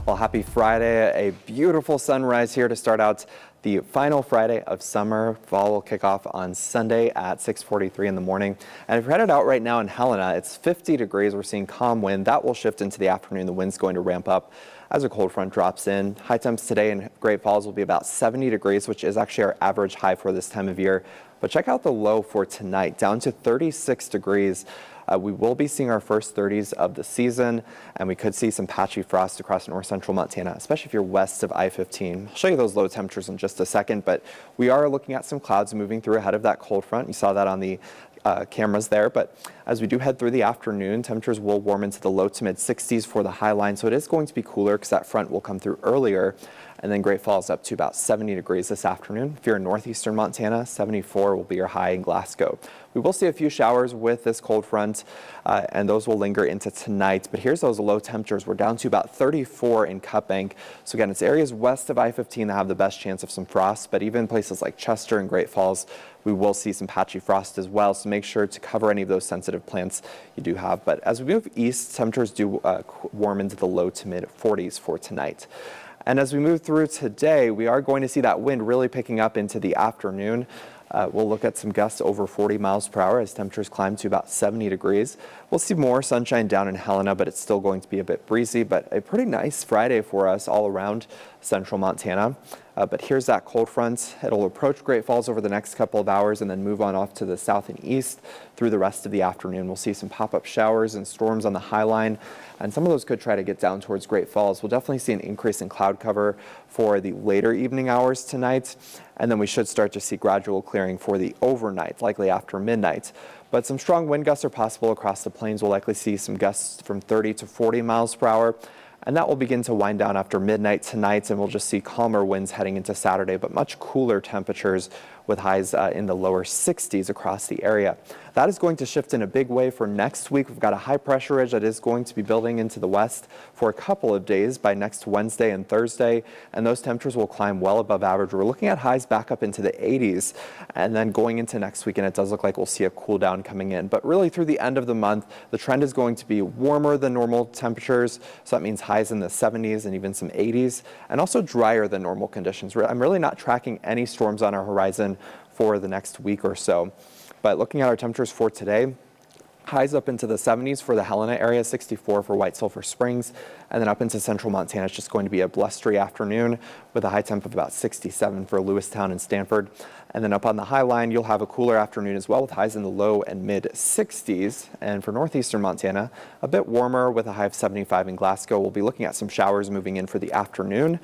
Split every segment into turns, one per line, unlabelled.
Well, happy Friday. A beautiful sunrise here to start out the final Friday of summer. Fall will kick off on Sunday at 6:43 in the morning. And if you're headed out right now in Helena, it's 50 degrees. We're seeing calm wind. That will shift into the afternoon. The wind's going to ramp up as a cold front drops in. High temps today in Great Falls will be about 70 degrees, which is actually our average high for this time of year. But check out the low for tonight, down to 36 degrees. We will be seeing our first 30s of the season, and we could see some patchy frost across north central Montana, especially if you're west of I-15. I'll show you those low temperatures in just a second, but we are looking at some clouds moving through ahead of that cold front. You saw that on the cameras there, but as we do head through the afternoon, temperatures will warm into the low to mid 60s for the high line, so it is going to be cooler because that front will come through earlier. And then Great Falls up to about 70 degrees this afternoon. If you're in northeastern Montana, 74 will be your high in Glasgow. We will see a few showers with this cold front, and those will linger into tonight. But here's those low temperatures. We're down to about 34 in Cut Bank. So again, it's areas west of I-15 that have the best chance of some frost, but even places like Chester and Great Falls, we will see some patchy frost as well. So make sure to cover any of those sensitive plants you do have. But as we move east, temperatures do warm into the low to mid 40s for tonight. And as we move through today, we are going to see that wind really picking up into the afternoon. We'll look at some gusts over 40 miles per hour as temperatures climb to about 70 degrees. We'll see more sunshine down in Helena, but it's still going to be a bit breezy, but a pretty nice Friday for us all around central Montana. But here's that cold front. It'll approach Great Falls over the next couple of hours and then move on off to the south and east through the rest of the afternoon. We'll see some pop-up showers and storms on the high line, and some of those could try to get down towards Great Falls. We'll definitely see an increase in cloud cover for the later evening hours tonight, and then we should start to see gradual clearing for the overnight, likely after midnight. But some strong wind gusts are possible across the plains. We'll likely see some gusts from 30 to 40 miles per hour. And that will begin to wind down after midnight tonight, and we'll just see calmer winds heading into Saturday, but much cooler temperatures with highs in the lower 60s across the area. That is going to shift in a big way for next week. We've got a high pressure ridge that is going to be building into the west for a couple of days by next Wednesday and Thursday, and those temperatures will climb well above average. We're looking at highs back up into the 80s, and then going into next weekend, it does look like we'll see a cool down coming in. But really through the end of the month, the trend is going to be warmer than normal temperatures, so that means highs in the 70s and even some 80s, and also drier than normal conditions. I'm really not tracking any storms on our horizon for the next week or so. But looking at our temperatures for today, highs up into the 70s for the Helena area, 64 for White Sulphur Springs, and then up into central Montana, it's just going to be a blustery afternoon with a high temp of about 67 for Lewistown and Stanford. And then up on the high line, you'll have a cooler afternoon as well with highs in the low and mid 60s. And for northeastern Montana, a bit warmer with a high of 75 in Glasgow. We'll be looking at some showers moving in for the afternoon.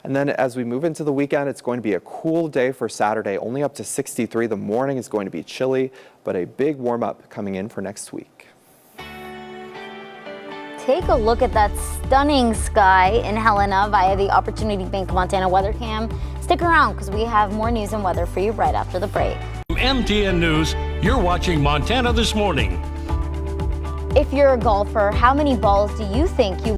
And then as we move into the weekend, it's going to be a cool day for Saturday, only up to 63. The morning is going to be chilly, but a big warm up coming in for next week.
Take a look at that stunning sky in Helena via the Opportunity Bank Montana weather cam. Stick around because we have more news and weather for you right after the break.
From MTN News, you're watching Montana This Morning.
If you're a golfer, how many balls do you think you